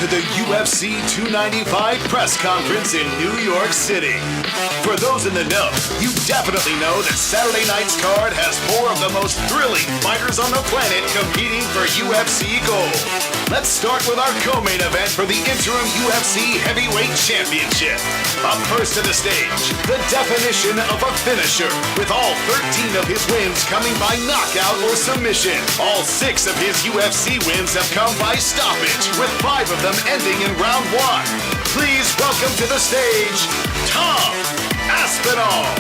to the UFC 295 press conference in New York City. For those in the know, you definitely know that Saturday night's card has four of the most thrilling fighters on the planet competing for UFC gold. Let's start with our co-main event for the interim UFC heavyweight championship. Up first to the stage, the definition of a finisher, with all 13 of his wins coming by knockout or submission. All 6 of his UFC wins have come by stoppage, with 5 of them ending in round 1. Please welcome to the stage, Tom Aspinall.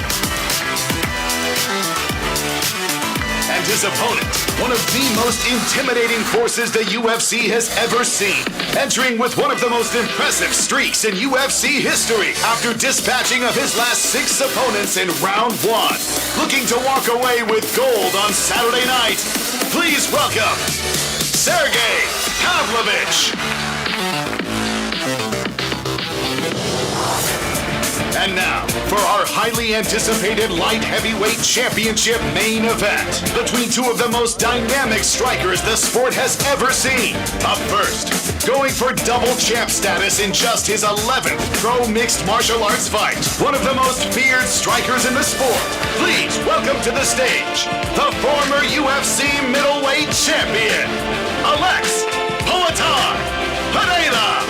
And his opponent, one of the most intimidating forces the UFC has ever seen, entering with one of the most impressive streaks in UFC history after dispatching of his last 6 opponents in round 1. Looking to walk away with gold on Saturday night, please welcome Sergey Pavlovich. And now, for our highly anticipated light heavyweight championship main event between 2 of the most dynamic strikers the sport has ever seen. Up first, going for double champ status in just his 11th pro mixed martial arts fight, one of the most feared strikers in the sport. Please welcome to the stage, the former UFC middleweight champion, Alex Pereira.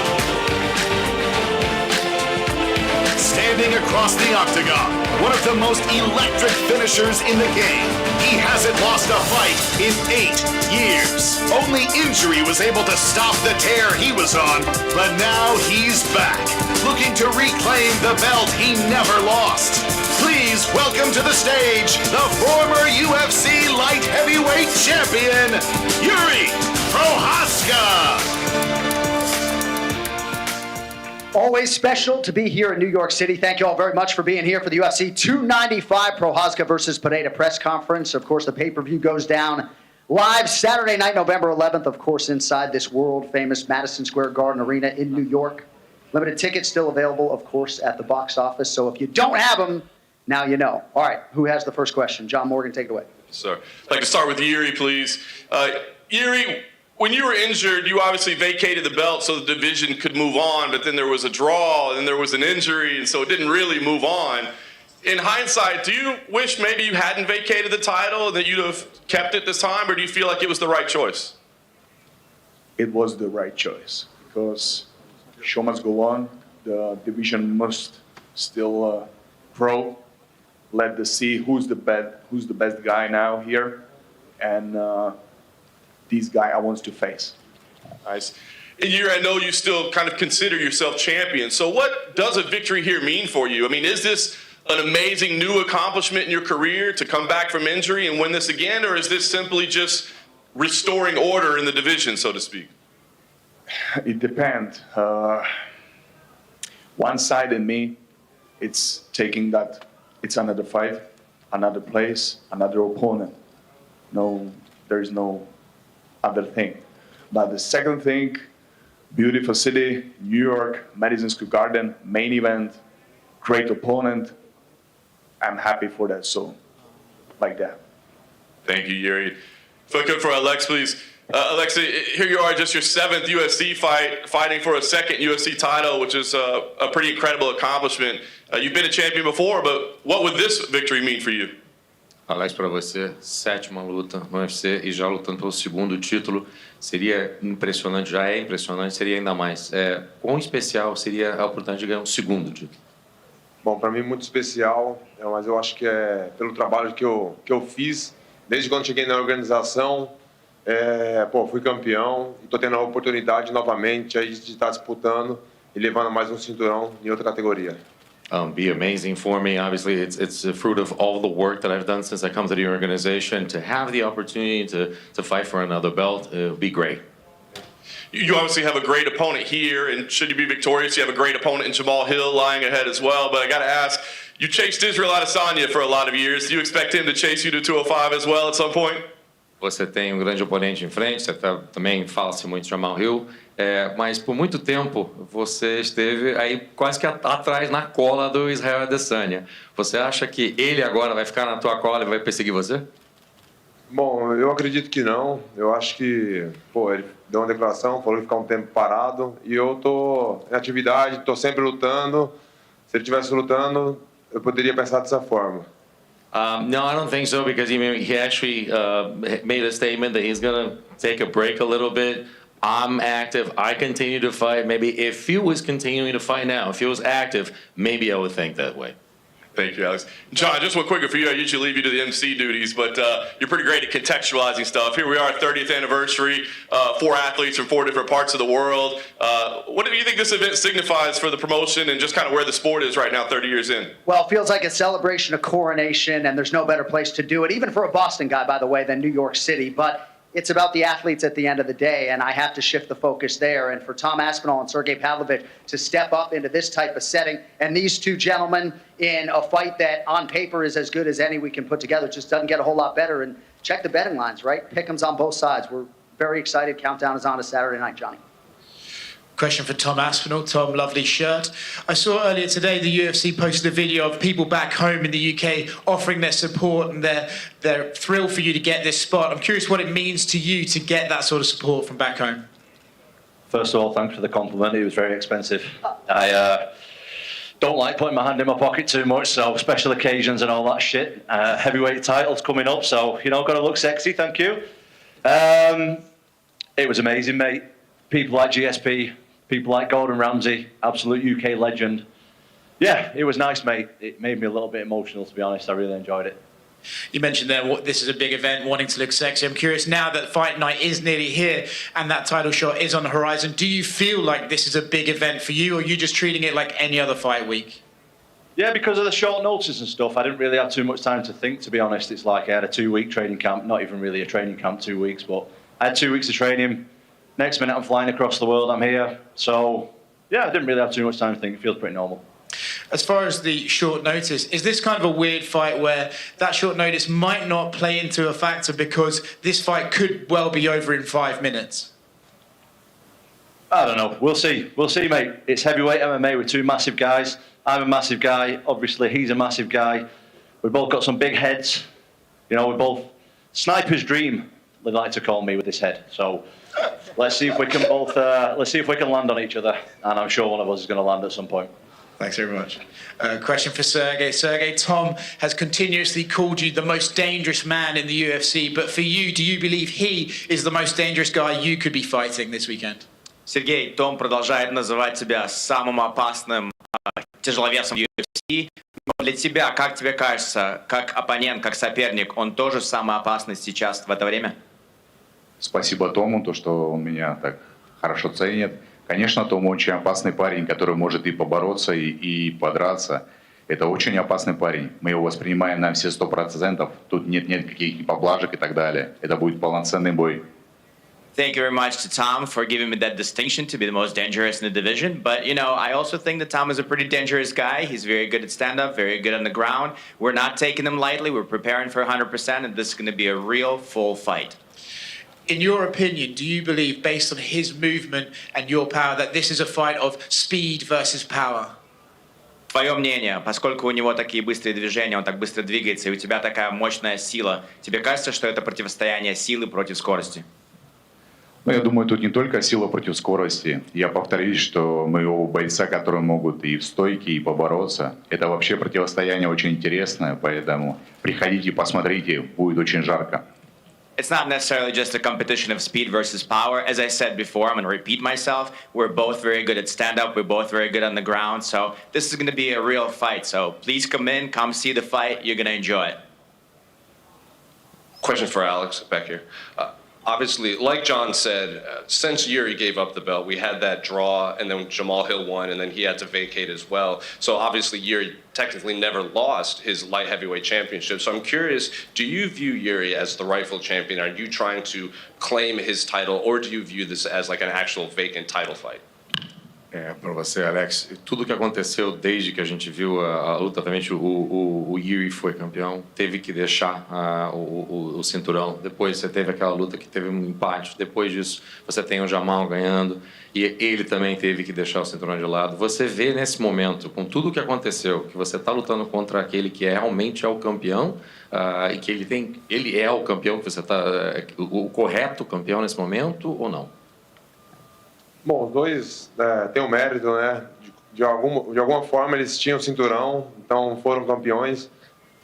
Standing across the octagon, one of the most electric finishers in the game. He hasn't lost a fight in 8 years. Only injury was able to stop the tear he was on, but now he's back, looking to reclaim the belt he never lost. Please welcome to the stage, the former UFC light heavyweight champion, Yuri Prochazka. Always special to be here in New York City. Thank you all very much for being here for the UFC 295 Prochazka versus Pereira press conference. Of course, the pay-per-view goes down live Saturday night, November 11th, of course, inside this world-famous Madison Square Garden Arena in New York. Limited tickets still available, of course, at the box office. So if you don't have them, now you know. All right, who has the first question? John Morgan, take it away. Sir, I'd like to start with Yuri, please. Yuri, when you were injured, you obviously vacated the belt so the division could move on, but then there was a draw, and then there was an injury, and so it didn't really move on. In hindsight, do you wish maybe you hadn't vacated the title and that you'd have kept it this time, or do you feel like it was the right choice? It was the right choice, because show must go on. The division must still pro. Let us see who's the best guy now here, and this guy I want to face. Nice. And Yuri, I know you still kind of consider yourself champion. So what does a victory here mean for you? I mean, is this an amazing new accomplishment in your career to come back from injury and win this again, or is this simply just restoring order in the division, so to speak? It depends. One side in me, it's taking that it's another fight, another place, another opponent. No, there is no other thing. But the second thing, beautiful city, New York, Madison Square Garden, main event, great opponent. I'm happy for that, so like that. Thank you, Yuri. If I could for Alex, please. Alex, here you are, just your 7th UFC fight, fighting for a 2nd UFC title, which is a pretty incredible accomplishment. You've been a champion before, but what would this victory mean for you? Alex, para você, 7ª luta no UFC e já lutando pelo 2º título, seria impressionante, já é impressionante, seria ainda mais. Quão especial seria a oportunidade de ganhar um 2º título? Bom, para mim muito especial, mas eu acho que é pelo trabalho que eu fiz, desde quando cheguei na organização, fui campeão e estou tendo a oportunidade novamente aí de estar disputando e levando mais um cinturão em outra categoria. Be amazing for me. Obviously, it's the fruit of all the work that I've done since I come to the organization. To have the opportunity to fight for another belt, it would be great. You obviously have a great opponent here, and should you be victorious, you have a great opponent in Jamal Hill lying ahead as well. But I got to ask, you chased Israel Adesanya for a lot of years. Do you expect him to chase you to 205 as well at some point? Você tem um grande oponente em frente, você também fala-se muito de Jamal Hill, mas por muito tempo você esteve aí quase que atrás, na cola do Israel Adesanya. Você acha que ele agora vai ficar na tua cola e vai perseguir você? Bom, eu acredito que não. Eu acho que, ele deu uma declaração, falou que ficar um tempo parado e eu tô em atividade, tô sempre lutando. Se ele estivesse lutando, eu poderia pensar dessa forma. No, I don't think so because he actually made a statement that he's gonna take a break a little bit. I'm active. I continue to fight. Maybe if he was continuing to fight now, if he was active, maybe I would think that way. Thank you, Alex. John, just one quicker for you. I usually leave you to the MC duties, but you're pretty great at contextualizing stuff. Here we are, 30th anniversary, 4 athletes from 4 different parts of the world. What do you think this event signifies for the promotion and just kind of where the sport is right now, 30 years in? Well, it feels like a celebration of coronation, and there's no better place to do it, even for a Boston guy, by the way, than New York City. But it's about the athletes at the end of the day, and I have to shift the focus there. And for Tom Aspinall and Sergey Pavlovich to step up into this type of setting, and these two gentlemen in a fight that on paper is as good as any we can put together, just doesn't get a whole lot better. And check the betting lines, right? Pick'ems on both sides. We're very excited. Countdown is on to Saturday night, Johnny. Question for Tom Aspinall. Tom, lovely shirt. I saw earlier today the UFC posted a video of people back home in the UK offering their support and their thrill for you to get this spot. I'm curious what it means to you to get that sort of support from back home. First of all, thanks for the compliment. It was very expensive. I don't like putting my hand in my pocket too much, so special occasions and all that shit. Heavyweight titles coming up, so, got to look sexy, thank you. It was amazing, mate. People like GSP, people like Gordon Ramsay, absolute UK legend. Yeah, it was nice, mate. It made me a little bit emotional, to be honest. I really enjoyed it. You mentioned there this is a big event, wanting to look sexy. I'm curious, now that fight night is nearly here and that title shot is on the horizon, do you feel like this is a big event for you, or are you just treating it like any other fight week? Yeah, because of the short notice and stuff, I didn't really have too much time to think, to be honest. It's like I had a 2-week training camp, not even really a training camp, 2 weeks, but I had 2 weeks of training. Next minute, I'm flying across the world. I'm here. So, yeah, I didn't really have too much time to think. It feels pretty normal. As far as the short notice, is this kind of a weird fight where that short notice might not play into a factor because this fight could well be over in 5 minutes? I don't know. We'll see. We'll see, mate. It's heavyweight MMA with 2 massive guys. I'm a massive guy. Obviously, he's a massive guy. We've both got some big heads. We're both sniper's dream, they like to call me with this head. So let's see if we can both land on each other, and I'm sure one of us is going to land at some point. Thanks very much. Question for Sergey. Sergey, Tom has continuously called you the most dangerous man in the UFC, but for you, do you believe he is the most dangerous guy you could be fighting this weekend? Сергей, Том продолжает называть тебя самым опасным тяжеловесом UFC. Но для тебя, как тебе кажется, как оппонент, как соперник, он тоже самый опасный сейчас в это время? Спасибо Тому, то, что он меня так хорошо ценит. Конечно, Том очень опасный парень, который может и побороться, и подраться. Это очень опасный парень. Мы его воспринимаем на все 100%. Тут нет никаких поблажек и так далее. Это будет полноценный бой. Thank you very much to Tom for giving me that distinction to be the most dangerous in the division. But, I also think that Tom is a pretty dangerous guy. He's very good at stand-up, very good on the ground. We're not taking him lightly. We're preparing for 100%, and this is going to be a real full fight. In your opinion, do you believe, based on his movement and your power, that this is a fight of speed versus power? Твое мнение, поскольку у него такие быстрые движения, он так быстро двигается, и у тебя такая мощная сила, тебе кажется, что это противостояние силы против скорости? Я думаю, тут не только сила против скорости. Я повторюсь, что мы оба бойца, которые могут и в стойке, и побороться. Это вообще противостояние очень интересное, поэтому приходите, посмотрите, будет очень жарко. It's not necessarily just a competition of speed versus power. As I said before, I'm going to repeat myself. We're both very good at stand-up. We're both very good on the ground. So this is going to be a real fight. So please come in, come see the fight. You're going to enjoy it. Question for Alex back here. Obviously, like John said, since Yuri gave up the belt, we had that draw, and then Jamal Hill won, and then he had to vacate as well. So obviously, Yuri technically never lost his light heavyweight championship. So I'm curious, do you view Yuri as the rightful champion? Are you trying to claim his title, or do you view this as like an actual vacant title fight? Para você, Alex, tudo que aconteceu desde que a gente viu a luta, obviamente o Yuri foi campeão, teve que deixar o cinturão, depois você teve aquela luta que teve um empate, depois disso você tem o Jamal ganhando e ele também teve que deixar o cinturão de lado. Você vê nesse momento, com tudo que aconteceu, que você está lutando contra aquele que realmente é o campeão e que ele é o campeão, que você está o correto campeão nesse momento ou não? Bom, os dois têm o mérito, né? De alguma forma eles tinham cinturão, então foram campeões.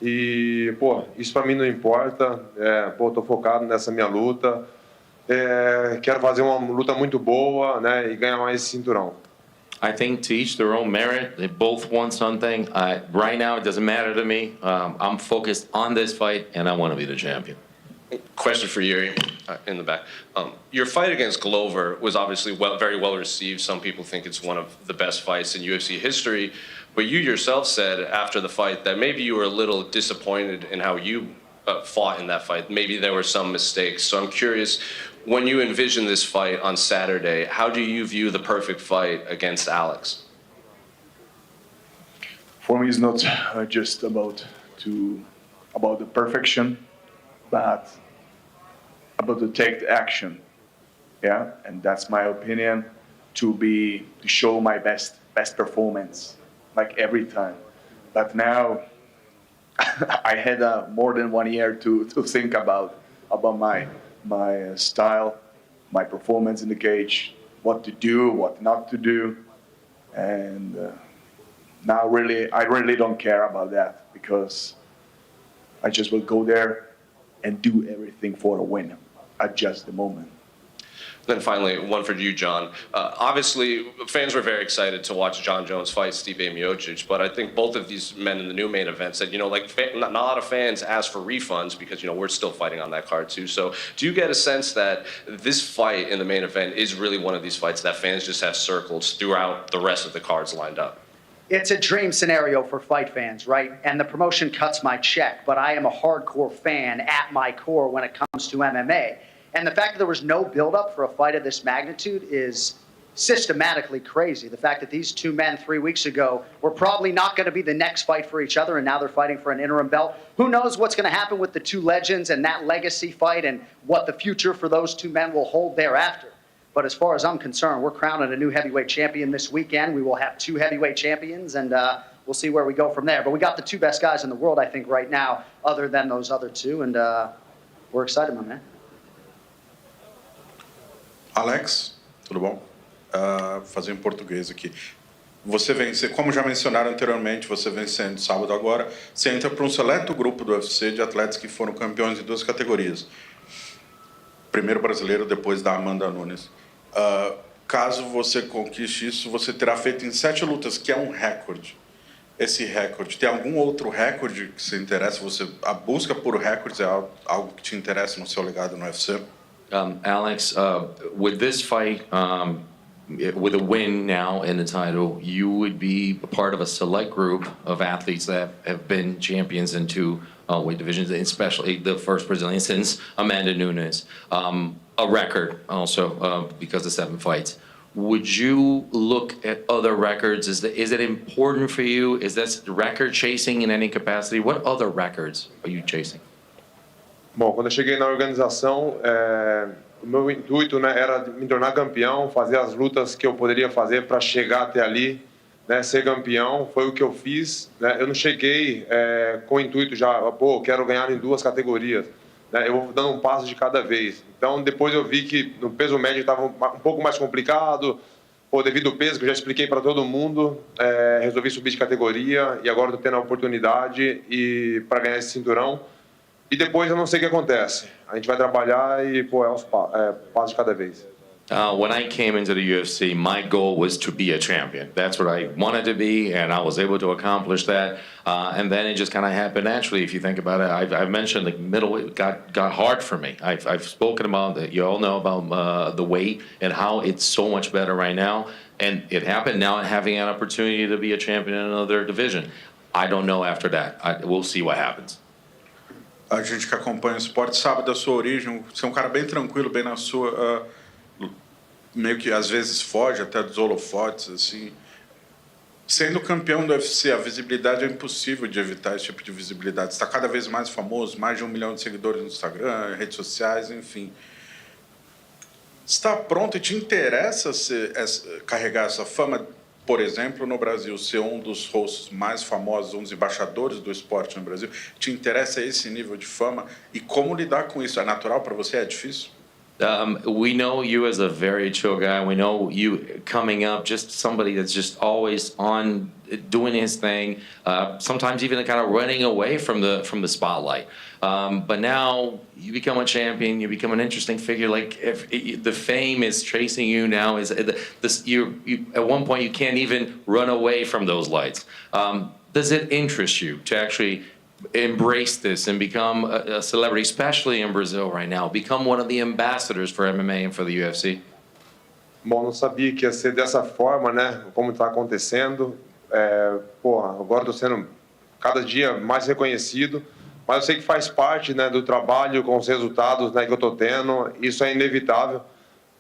E, pô, isso pra mim não importa. Tô focado nessa minha luta. Quero fazer uma luta muito boa, né? E ganhar mais esse cinturão. I think to each their own merit. They both want something. Right now, it doesn't matter to me. I'm focused on this fight, and I want to be the champion. Question for Yuri in the back. Your fight against Glover was obviously very well received. Some people think it's one of the best fights in UFC history. But you yourself said after the fight that maybe you were a little disappointed in how you fought in that fight. Maybe there were some mistakes. So I'm curious, when you envision this fight on Saturday, how do you view the perfect fight against Alex? For me, it's not just about the perfection, but about to take the action, yeah, and that's my opinion. To show my best performance, like every time. But now, I had more than 1 year to think about my style, my performance in the cage, what to do, what not to do, and now I really don't care about that because I just will go there and do everything for a win, adjust the moment. Then finally, one for you, John. Obviously, fans were very excited to watch John Jones fight Stipe Miocic, but I think both of these men in the new main event said, not a lot of fans asked for refunds because, we're still fighting on that card too. So do you get a sense that this fight in the main event is really one of these fights that fans just have circled throughout the rest of the cards lined up? It's a dream scenario for fight fans, right? And the promotion cuts my check, but I am a hardcore fan at my core when it comes to MMA. And the fact that there was no buildup for a fight of this magnitude is systematically crazy. The fact that these two men 3 weeks ago were probably not going to be the next fight for each other, and now they're fighting for an interim belt. Who knows what's going to happen with the two legends and that legacy fight and what the future for those two men will hold thereafter. But as far as I'm concerned, we're crowning a new heavyweight champion this weekend. We will have two heavyweight champions, and we'll see where we go from there. But we got the two best guys in the world, I think, right now, other than those other two, and we're excited, my man. Alex, tudo bom? Fazer em português aqui. Você vence, como já mencionaram anteriormente, você vencendo sábado agora, você entra para um seleto grupo do UFC de atletas que foram campeões em 2 categorias. Primeiro brasileiro, depois da Amanda Nunes. Caso você conquiste isso, você terá feito em 7 lutas, que é um recorde. Esse recorde, tem algum outro recorde que você interessa? A busca por recordes é algo que te interessa no seu legado no UFC? Alex, with this fight, with a win now in the title, you would be a part of a select group of athletes that have been champions in 2 weight divisions, especially the first Brazilian since Amanda Nunes. A record also because of 7 fights. Would you look at other records? Is it important for you? Is this record chasing in any capacity? What other records are you chasing? Bom, quando eu cheguei na organização, o meu intuito, né, era me tornar campeão, fazer as lutas que eu poderia fazer para chegar até ali, né, ser campeão. Foi o que eu fiz, né? Eu não cheguei com o intuito já, quero ganhar em 2 categorias, né? Eu vou dando um passo de cada vez. Então, depois eu vi que no peso médio estava um pouco mais complicado, devido ao peso que eu já expliquei para todo mundo, resolvi subir de categoria e agora estou tendo a oportunidade para ganhar esse cinturão. E depois eu não sei o que acontece. A gente vai trabalhar e, passo de cada vez. When I came into the UFC, my goal was to be a champion. That's what I wanted to be, and I was able to accomplish that. And then it just kind of happened naturally. If you think about it, I've mentioned the middleweight got hard for me. I've spoken about that. You all know about the weight and how it's so much better right now. And it happened now, having an opportunity to be a champion in another division. I don't know after that. We'll see what happens. A gente que acompanha o esporte sabe da sua origem. Você é um cara bem tranquilo, bem na sua. meio que às vezes foge até dos holofotes, assim. Sendo campeão do UFC, a visibilidade é impossível de evitar esse tipo de visibilidade. Está cada vez mais famoso, mais de 1 milhão de seguidores no Instagram, redes sociais, enfim. Está pronto e te interessa carregar essa fama? Por exemplo, no Brasil, ser um dos hosts mais famosos, um dos embaixadores do esporte no Brasil, te interessa esse nível de fama? E como lidar com isso? É natural para você? É difícil? We know you as a very chill guy. We know you coming up, just somebody that's just always on doing his thing. Sometimes even kind of running away from the spotlight. But now you become a champion. You become an interesting figure. Like if the fame is chasing you now, you at one point you can't even run away from those lights. Does it interest you to actually embrace this and become a celebrity, especially in Brazil right now, become one of the ambassadors for MMA and for the UFC? Bom, não sabia que ia ser dessa forma, né? Como está acontecendo. Agora estou sendo cada dia mais reconhecido, mas eu sei que faz parte, né, do trabalho com os resultados, né, que eu estou tendo. Isso é inevitável,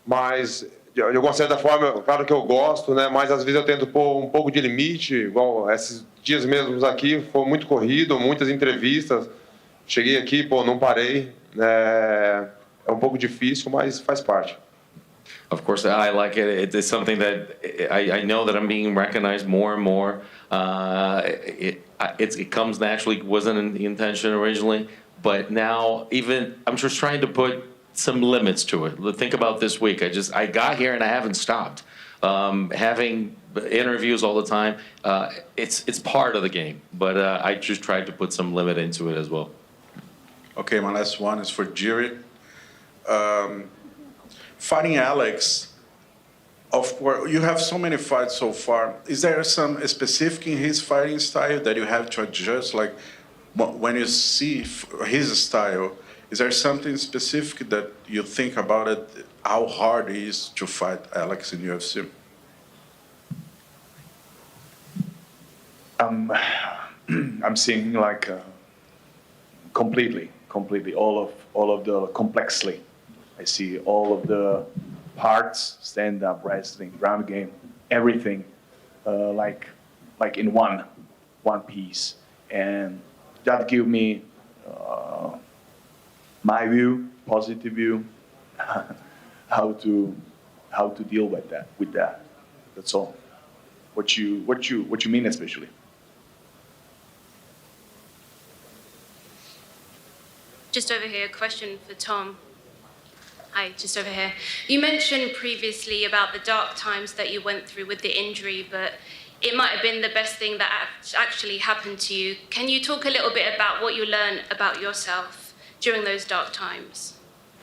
mas de alguma certa forma, claro que eu gosto, né? Mas às vezes eu tento pôr um pouco de limite, igual esses dias mesmos aqui, foi muito corrido, muitas entrevistas. Cheguei aqui, não parei. É um pouco difícil, mas faz parte. Of course, I like it. It's something that I know that I'm being recognized more and more. It comes naturally. Wasn't the intention originally, but now even I'm just trying to put some limits to it. Think about this week. I got here and I haven't stopped. Having interviews all the time, it's part of the game, but I just tried to put some limit into it as well. Okay, my last one is for Jiri. Fighting Alex, of course, you have so many fights so far. Is there some specific in his fighting style that you have to adjust? Like when you see his style, is there something specific that you think about it, how hard it is to fight Alex in UFC? I'm seeing like completely all of the complexly. I see all of the parts, stand-up, wrestling, ground game, everything, like in one piece, and that gives me my view, positive view, how to deal with that. That's all. What you mean especially? Just over here, a question for Tom. Hi, just over here. You mentioned previously about the dark times that you went through with the injury, but it might have been the best thing that actually happened to you. Can you talk a little bit about what you learned about yourself during those dark times?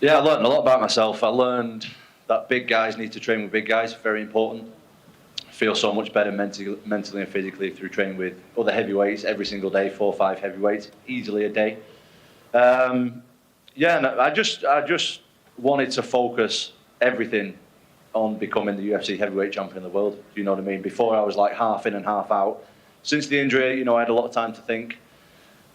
Yeah, I learned a lot about myself. I learned that big guys need to train with big guys, very important. I feel so much better mentally and physically through training with other heavyweights every single day, 4 or 5 heavyweights, easily a day. And I just wanted to focus everything on becoming the UFC heavyweight champion of the world. Do you know what I mean? Before I was like half in and half out. Since the injury, I had a lot of time to think.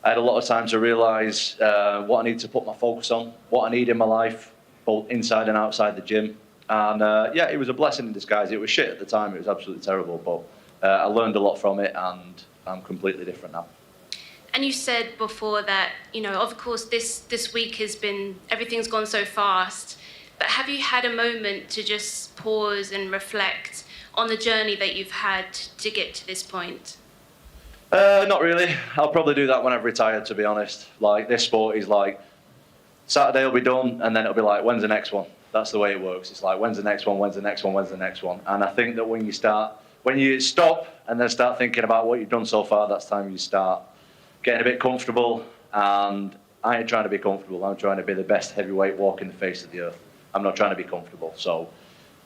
I had a lot of time to realise what I need to put my focus on, what I need in my life, both inside and outside the gym. And it was a blessing in disguise. It was shit at the time. It was absolutely terrible. But I learned a lot from it, and I'm completely different now. And you said before that, of course, this week everything's gone so fast. But have you had a moment to just pause and reflect on the journey that you've had to get to this point? Not really. I'll probably do that when I've retired, to be honest. Like, this sport is like, Saturday will be done, and then it'll be like, when's the next one? That's the way it works. It's like, when's the next one, when's the next one, when's the next one? And I think that when you stop and then start thinking about what you've done so far, that's time you start getting a bit comfortable. And I ain't trying to be comfortable. I'm trying to be the best heavyweight walking the face of the earth. I'm not trying to be comfortable. So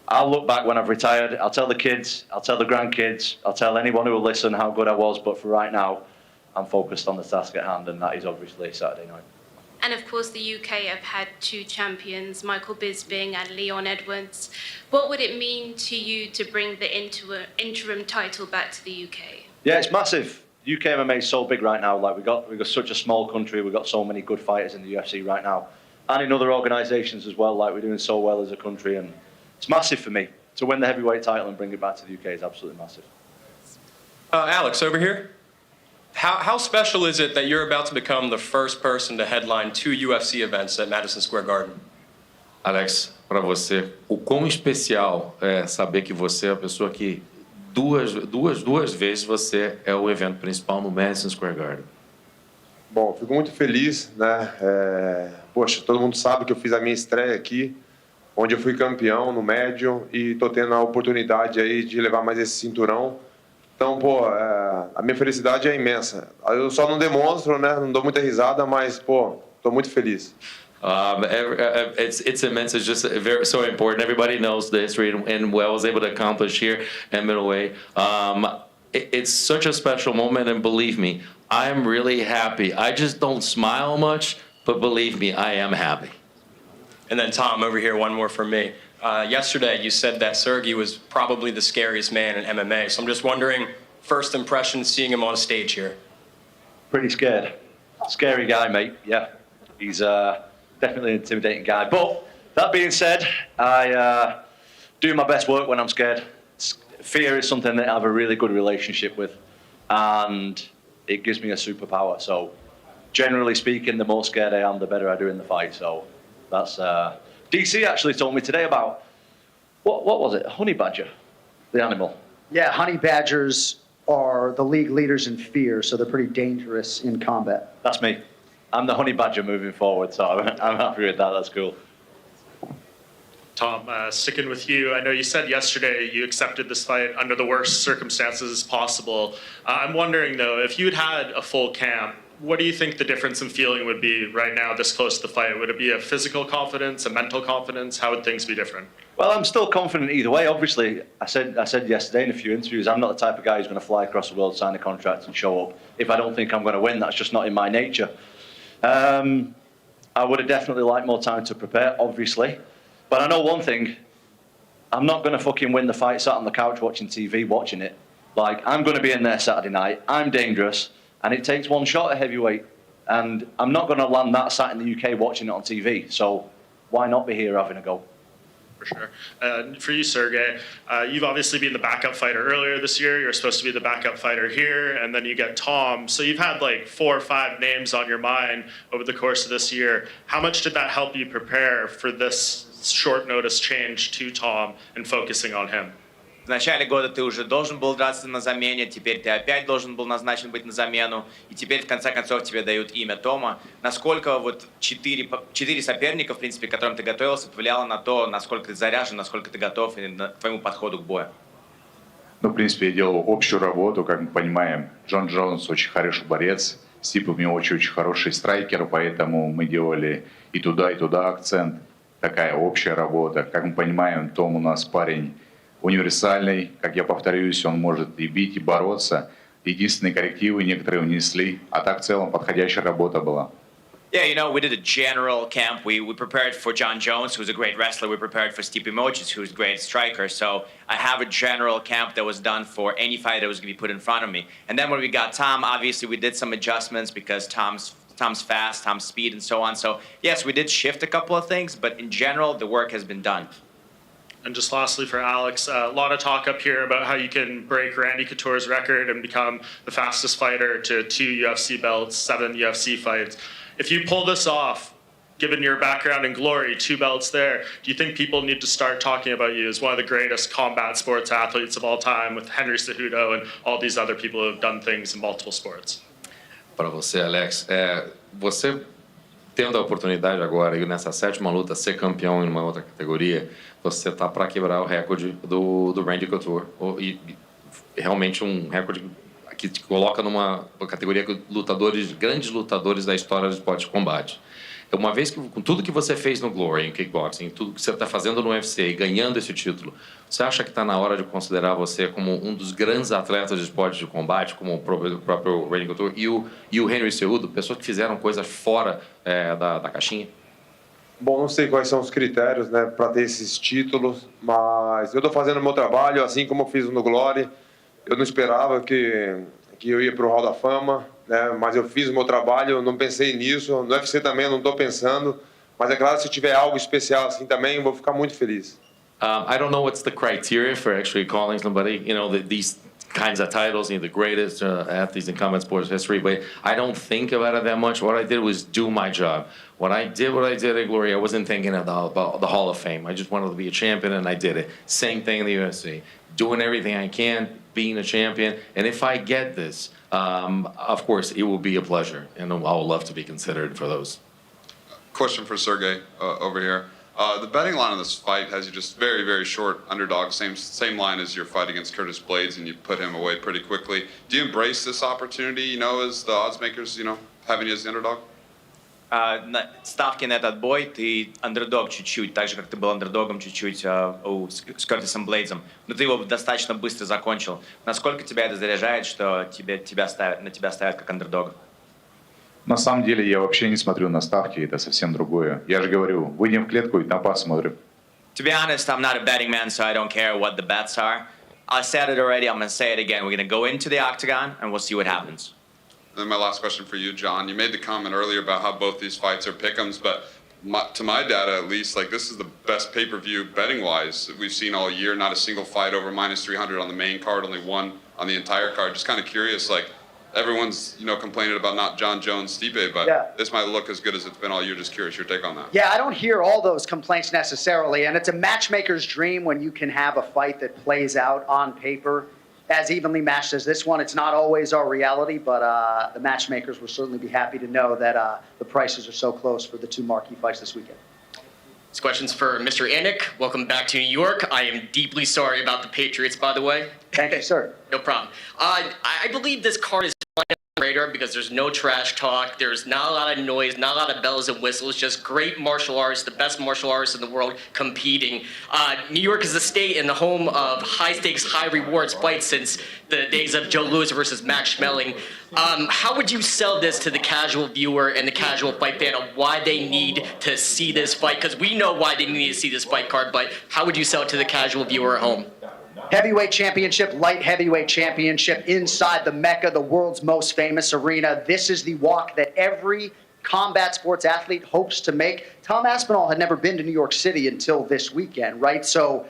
I'll look back when I've retired. I'll tell the kids, I'll tell the grandkids, I'll tell anyone who will listen how good I was. But for right now, I'm focused on the task at hand, and that is obviously Saturday night. And of course, the UK have had 2 champions, Michael Bisping and Leon Edwards. What would it mean to you to bring the interim title back to the UK? Yeah, it's massive. UK MMA is so big right now. Like, we've got such a small country. We've got so many good fighters in the UFC right now, and in other organisations as well. Like, we're doing so well as a country, and it's massive for me. To win the heavyweight title and bring it back to the UK is absolutely massive. Alex, over here. How special is it that you're about to become the first person to headline 2 UFC events at Madison Square Garden? Alex, para você, o quão especial é saber que você é a pessoa que duas vezes você é o evento principal no Madison Square Garden? Bom, fico muito feliz, né? Poxa, todo mundo sabe que eu fiz a minha estreia aqui, onde eu fui campeão no médio e tô tendo a oportunidade aí de levar mais esse cinturão. Então, pô, a minha felicidade é imensa. Eu só não demonstro, né? Não dou muita risada, mas, pô, tô muito feliz. It's immense. It's just so important. Everybody knows the history and what I was able to accomplish here in middleweight. It's such a special moment, and believe me, I am really happy. I just don't smile much, but believe me, I am happy. And then Tom, over here, one more from me. Yesterday, you said that Sergey was probably the scariest man in MMA. So I'm just wondering, first impression seeing him on stage here. Pretty scared. Scary guy, mate. Yeah, he's definitely an intimidating guy. But that being said, I do my best work when I'm scared. Fear is something that I have a really good relationship with, and it gives me a superpower. So, generally speaking, the more scared I am, the better I do in the fight. So, that's DC actually told me today about what was it? Honey badger, the animal. Yeah, honey badgers are the league leaders in fear, so they're pretty dangerous in combat. That's me. I'm the honey badger moving forward, so I'm happy with that. That's cool. Tom, sticking with you, I know you said yesterday you accepted this fight under the worst circumstances possible. I'm wondering, though, if you'd had a full camp, what do you think the difference in feeling would be right now this close to the fight? Would it be a physical confidence, a mental confidence? How would things be different? Well, I'm still confident either way. Obviously, I said yesterday in a few interviews, I'm not the type of guy who's going to fly across the world, sign a contract and show up. If I don't think I'm going to win, that's just not in my nature. I would have definitely liked more time to prepare, obviously. But I know one thing, I'm not going to fucking win the fight sat on the couch watching TV, watching it. Like, I'm going to be in there Saturday night, I'm dangerous, and it takes one shot at heavyweight. And I'm not going to land that sat in the UK watching it on TV. So why not be here having a go? For sure. For you, Sergey, you've obviously been the backup fighter earlier this year. You're supposed to be the backup fighter here, and then you get Tom. So you've had like 4 or 5 names on your mind over the course of this year. How much did that help you prepare for this short notice change to Tom and focusing on him? В начале года ты уже должен был драться на замене, теперь ты опять должен был назначен быть на замену, и теперь в конце концов тебе дают имя Тома. Насколько вот 4 соперника, в принципе, к которым ты готовился, повлияло на то, насколько ты заряжен, насколько ты готов и к твоему подходу к бою? Ну, в принципе, я делал общую работу, как мы понимаем. Джон Джонс очень хороший борец, Стип у меня очень хороший страйкер, поэтому мы делали и туда акцент. Такая общая работа. Как мы понимаем, Том у нас парень универсальный, как я повторюсь, он может и бить, и бороться. Единственные коррективы некоторые внесли, а так в целом подходящая работа была. Yeah, you know, we did a general camp. We prepared for John Jones, who's a great wrestler. We prepared for Stipe Miocic, who's a great striker. So I have a general camp that was done for any fight that was going to be put in front of me. And then when we got Tom, obviously we did some adjustments because Tom's fast, Tom's speed, and so on. So yes, we did shift a couple of things, but in general, the work has been done. And just lastly for Alex, a lot of talk up here about how you can break Randy Couture's record and become the fastest fighter to 2 UFC belts, 7 UFC fights. If you pull this off, given your background in glory, 2 belts there, do you think people need to start talking about you as one of the greatest combat sports athletes of all time with Henry Cejudo and all these other people who have done things in multiple sports? Para você, Alex, você tendo a oportunidade agora, nessa 7ª luta, ser campeão em uma outra categoria, você tá para quebrar o recorde do Randy Couture. E realmente um recorde que te coloca numa categoria que grandes lutadores da história do esporte de combate. Uma vez que, com tudo que você fez no Glory, em kickboxing, tudo que você está fazendo no UFC e ganhando esse título, você acha que está na hora de considerar você como um dos grandes atletas de esporte de combate, como o próprio Randy Couture e o Henry Cejudo, pessoas que fizeram coisas fora da caixinha? Bom, não sei quais são os critérios, né, para ter esses títulos, mas eu estou fazendo o meu trabalho, assim como eu fiz no Glory. Eu não esperava que eu ia para o Hall da Fama, né, mas eu fiz o meu trabalho, não pensei nisso. No UFC também eu não estou pensando, mas é claro, se tiver algo especial assim também, eu vou ficar muito feliz. I don't know what's the criteria for actually calling somebody, these kinds of titles, the greatest athletes in combat sports history, but I don't think about it that much. What I did was do my job. What I did at Glory, I wasn't thinking about the Hall of Fame. I just wanted to be a champion, and I did it. Same thing in the UFC. Doing everything I can, being a champion, and if I get this, of course, it will be a pleasure, and I would love to be considered for those. Question for Sergey over here. The betting line on this fight has you just very, very short underdog, same line as your fight against Curtis Blades, and you put him away pretty quickly. Do you embrace this opportunity, as the odds makers, having you as the underdog? Ставки на этот бой, ты андердог чуть-чуть, так же, как ты был андердогом чуть-чуть с Кертисом Блейдзом, но ты его достаточно быстро закончил. Насколько тебя это заряжает, что на тебя ставят как андердога? На самом деле я вообще не смотрю на ставки, это совсем другое. Я же говорю, выйдем в клетку и там посмотрим. To be honest, I'm not a betting man, so I don't care what the bets are. I said it already, I'm going to say it again. We're going to go into the octagon and we'll see what happens. And then my last question for you, John. You made the comment earlier about how both these fights are pick'ems, but to my data at least, this is the best pay-per-view betting-wise that we've seen all year. Not a single fight over minus 300 on the main card, only one on the entire card. Just kind of curious, everyone's, complaining about not John Jones, Stipe, but this might look as good as it's been all year. Just curious, your take on that. Yeah, I don't hear all those complaints necessarily, and it's a matchmaker's dream when you can have a fight that plays out on paper as evenly matched as this one. It's not always our reality, but the matchmakers will certainly be happy to know that the prices are so close for the two marquee fights this weekend. This question's for Mr. Anik. Welcome back to New York. I am deeply sorry about the Patriots, by the way. Thank you, sir. No problem. I believe this card is flying on the radar because there's no trash talk. There's not a lot of noise, not a lot of bells and whistles, just great martial artists, the best martial artists in the world competing. New York is the state and the home of high-stakes, high-rewards fights since the days of Joe Louis versus Max Schmeling. How would you sell this to the casual viewer and the casual fight fan of why they need to see this fight? Because we know why they need to see this fight card, but how would you sell it to the casual viewer at home? Heavyweight championship, light heavyweight championship inside the Mecca, the world's most famous arena. This is the walk that every combat sports athlete hopes to make. Tom Aspinall had never been to New York City until this weekend, right? So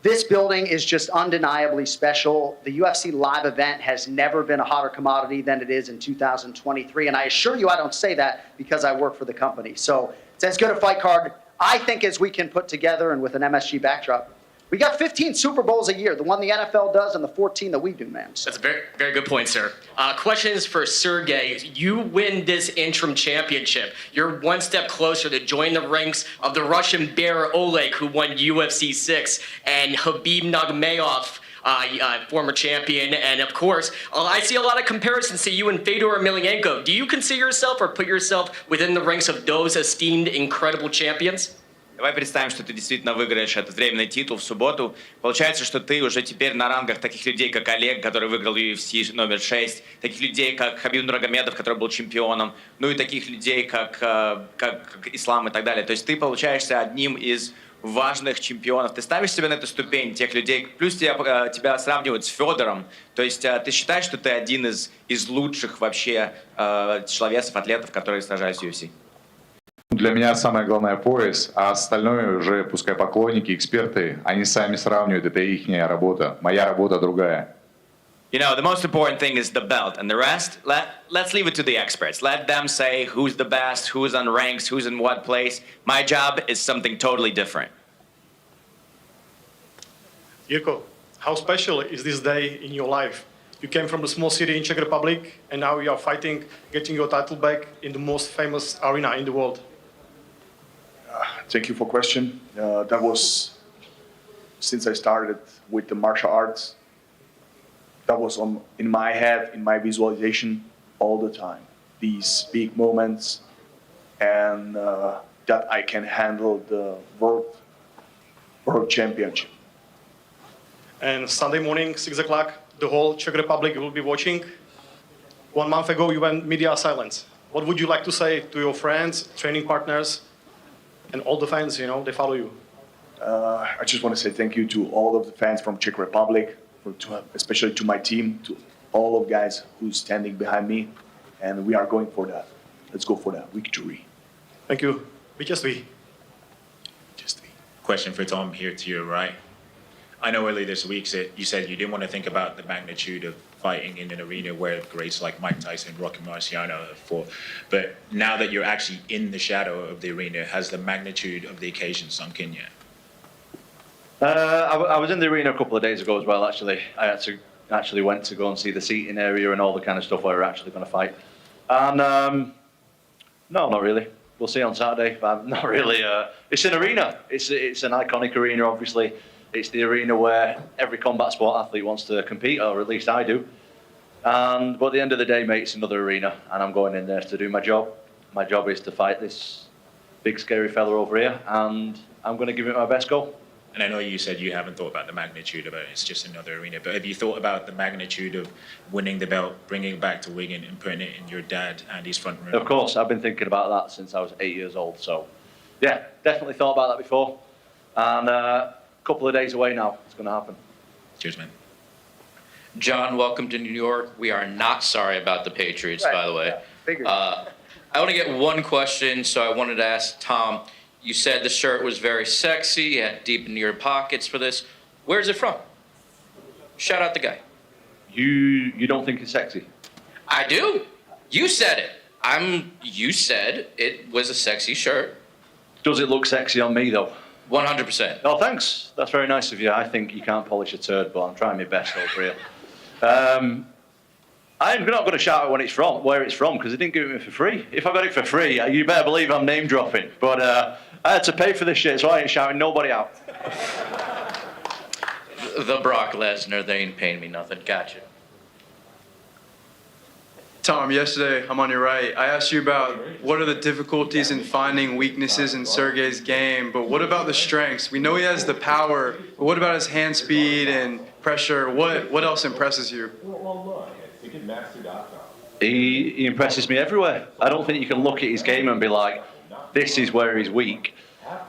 this building is just undeniably special. The UFC live event has never been a hotter commodity than it is in 2023. And I assure you I don't say that because I work for the company. So it's as good a fight card, I think, as we can put together, and with an MSG backdrop. We got 15 Super Bowls a year, the one the NFL does and the 14 that we do, man. That's a very, very good point, sir. Questions for Sergey. You win this interim championship. You're one step closer to join the ranks of the Russian Bear Oleg, who won UFC 6, and Khabib Nurmagomedov, former champion. And of course, I see a lot of comparisons to you and Fedor Emelianenko. Do you consider yourself or put yourself within the ranks of those esteemed incredible champions? Давай представим, что ты действительно выиграешь этот временный титул в субботу. Получается, что ты уже теперь на рангах таких людей, как Олег, который выиграл UFC номер 6, таких людей, как Хабиб Нурмагомедов, который был чемпионом, ну и таких людей, как Ислам и так далее. То есть ты получаешься одним из важных чемпионов. Ты ставишь себя на эту ступень тех людей, плюс тебя сравнивают с Федором. То есть ты считаешь, что ты один из лучших вообще тяжеловесов, атлетов, которые сражались в UFC? Для меня самое главное пояс, а остальное уже пускай поклонники, эксперты, они сами сравнивают, это ихняя работа. Моя работа другая. You know, the most important thing is the belt, and the rest, let's leave it to the experts. Let them say who's the best, who's on ranks, who's in what place. My job is something totally different. Jirko, how special is this day in your life? You came from a small city in Czech Republic, and now you are fighting, getting your title back in the most famous arena in the world. Thank you for the question. That was, since I started with the martial arts, that was in my head, in my visualization all the time. These big moments, and that I can handle the world championship. And Sunday morning, 6 o'clock, the whole Czech Republic will be watching. 1 month ago, you went media silence. What would you like to say to your friends, training partners, and all the fans, they follow you? I just want to say thank you to all of the fans from Czech Republic, especially to my team, to all of guys who's standing behind me, and we are going for that. Let's go for that victory. Thank you. Vítězství. Question for Tom here to your right. I know earlier this week you said you didn't want to think about the magnitude of fighting in an arena where greats like Mike Tyson, Rocky Marciano have fought. But now that you're actually in the shadow of the arena, has the magnitude of the occasion sunk in yet? I was in the arena a couple of days ago as well, actually. I actually went to go and see the seating area and all the kind of stuff where we're actually going to fight. And no, not really. We'll see on Saturday, but not really. It's an arena. It's an iconic arena, obviously. It's the arena where every combat sport athlete wants to compete, or at least I do. But at the end of the day, mate, it's another arena, and I'm going in there to do my job. My job is to fight this big, scary fella over here, and I'm going to give it my best go. And I know you said you haven't thought about the magnitude of it, it's just another arena, but have you thought about the magnitude of winning the belt, bringing it back to Wigan and putting it in your dad Andy's front room? Of course, I've been thinking about that since I was 8 years old, so yeah, definitely thought about that before. And a couple of days away now, it's going to happen. Cheers, man. John, welcome to New York. We are not sorry about the Patriots, by the way. I want to get one question, so I wanted to ask Tom. You said the shirt was very sexy, you had deep into your pockets for this. Where's it from? Shout out the guy. You don't think it's sexy? I do. You said it. You said it was a sexy shirt. Does it look sexy on me, though? 100%. Oh, thanks. That's very nice of you. I think you can't polish a turd, but I'm trying my best over here. I'm not going to shout out where it's from, because they didn't give it me for free. If I got it for free, you better believe I'm name dropping. But I had to pay for this shit, so I ain't shouting nobody out. The Brock Lesnar, they ain't paying me nothing. Gotcha. Tom, yesterday, I'm on your right. I asked you about what are the difficulties in finding weaknesses in Sergey's game, but what about the strengths? We know he has the power, but what about his hand speed and pressure? What else impresses you? He impresses me everywhere. I don't think you can look at his game and be like, this is where he's weak.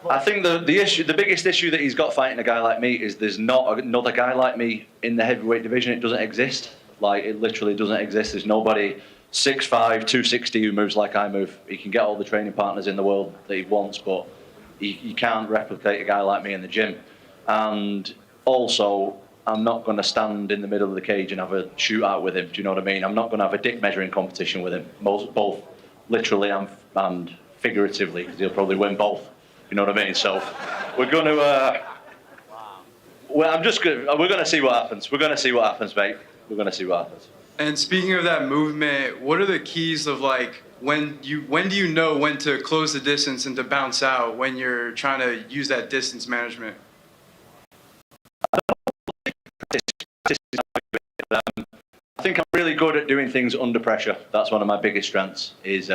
I think the biggest issue that he's got fighting a guy like me is there's not another guy like me in the heavyweight division. It doesn't exist. Like, it literally doesn't exist. There's nobody 6'5", 260 who moves like I move. He can get all the training partners in the world that he wants, but he can't replicate a guy like me in the gym. And also, I'm not going to stand in the middle of the cage and have a shootout with him. Do you know what I mean? I'm not going to have a dick measuring competition with him, both literally and figuratively, because he'll probably win both. You know what I mean? So we're going to. We're going to see what happens. We're going to see what happens, mate. We're going to see what happens. And speaking of that movement, what are the keys of like when do you know when to close the distance and to bounce out when you're trying to use that distance management? I think I'm really good at doing things under pressure. That's one of my biggest strengths. Is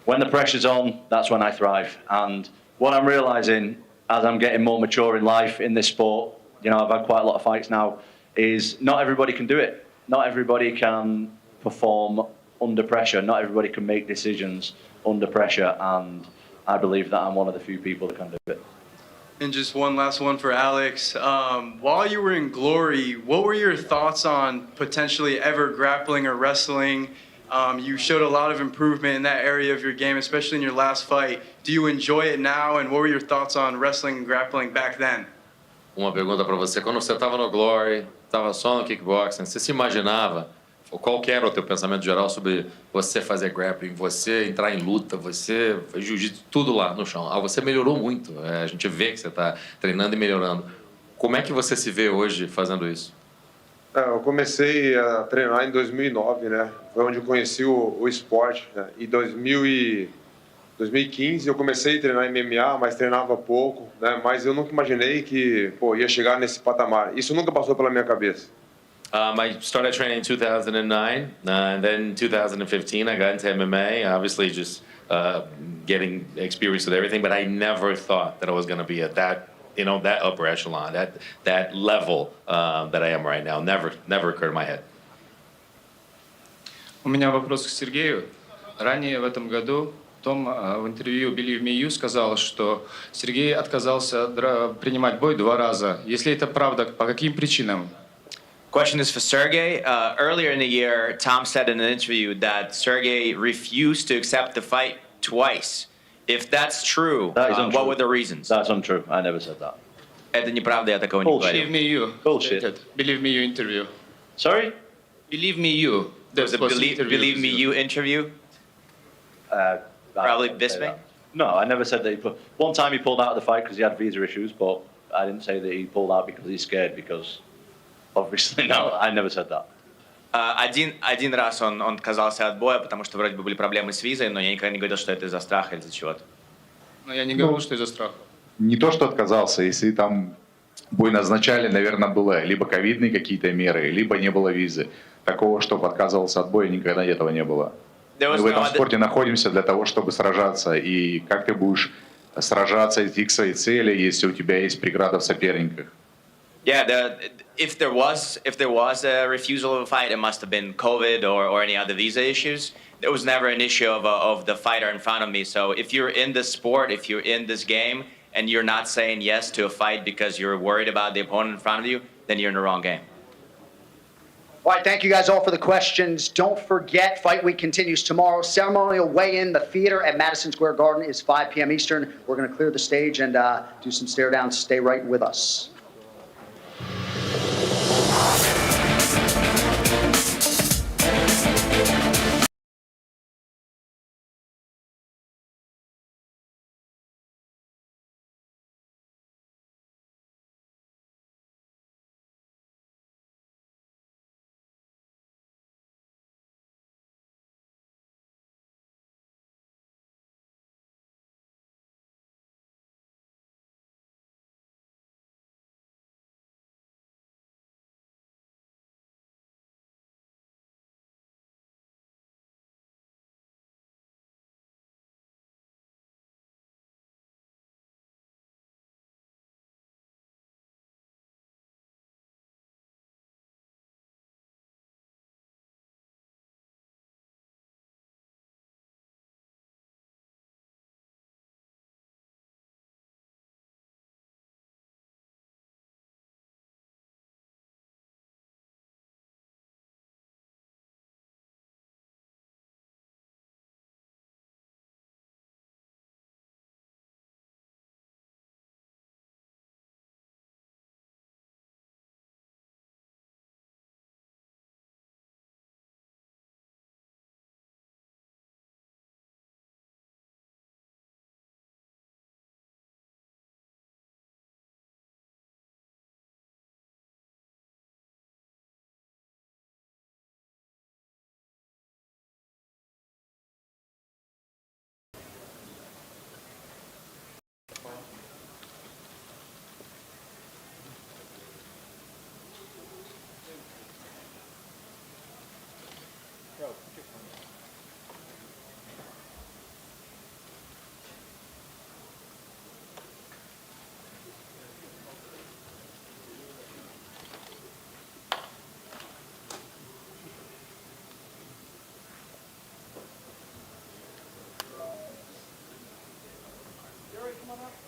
when the pressure's on, that's when I thrive. And what I'm realizing as I'm getting more mature in life in this sport, you know, I've had quite a lot of fights now, is not everybody can do it. Not everybody can perform under pressure. Not everybody can make decisions under pressure. And I believe that I'm one of the few people that can do it. And just one last one for Alex. While you were in Glory, what were your thoughts on potentially ever grappling or wrestling? You showed a lot of improvement in that area of your game, especially in your last fight. Do you enjoy it now? And what were your thoughts on wrestling and grappling back then? Uma pergunta para você. Quando você estava no Glory, estava só no kickboxing, você se imaginava, ou qual que era o teu pensamento geral sobre você fazer grappling, você entrar em luta, você fez jiu-jitsu, tudo lá no chão? Você melhorou muito. A gente vê que você está treinando e melhorando. Como é que você se vê hoje fazendo isso? Eu comecei a treinar em 2009, né? Foi onde eu conheci o esporte. Né? Em 2015 eu comecei a treinar MMA, mas treinava pouco, né? Mas eu nunca imaginei que ia chegar nesse patamar. Isso nunca passou pela minha cabeça. I started training in 2009, and then 2015 I got into MMA, obviously just getting experience with everything, but I never thought that I was going to be at that, that upper echelon, that level that I am right now. Never occurred in my head. У меня вопрос к Сергею. Ранее в этом году Том в интервью Believe Me You сказал, что Сергей отказался принимать бой 2 раза. Если это правда, по каким причинам? Question is for Sergey. Earlier in the year, Tom said in an interview that Sergey refused to accept the fight twice. If that's true, That is what untrue. were the reasons? That's untrue. I never said that. Это неправда, я такого не Bullshit. говорил. Believe me, you. Bullshit. stated. Believe me, you interview. Sorry? Believe me, you. Was it was believe interview with me you interview? I Probably didn't say Bisping? that. No, I never said that he pulled. One time he pulled out of the fight because he had visa issues, but I didn't say that he pulled out because he's scared. Because obviously, no, I never said that. Один раз он отказался от боя, потому что вроде бы были проблемы с визой, но я никогда не говорил, что это из-за страха или из-за чего-то. Но я не говорил, что из-за страха. Не то, что отказался, если там бой назначали, наверное, было либо ковидные какие-то меры, либо не было визы. Такого, чтобы отказывался от боя, никогда этого не было. Мы в этом спорте находимся для того, чтобы сражаться. И как ты будешь сражаться, идти к своей цели, если у тебя есть преграда в соперниках? Yeah, if there was a refusal of a fight, it must have been COVID or any other visa issues. There was never an issue of the fighter in front of me. So if you're in this sport, if you're in this game, and you're not saying yes to a fight because you're worried about the opponent in front of you, then you're in the wrong game. All right, thank you guys all for the questions. Don't forget, Fight Week continues tomorrow. Ceremonial weigh-in, the theater at Madison Square Garden is 5 p.m. Eastern. We're going to clear the stage and do some stare downs. Stay right with us. Come on up.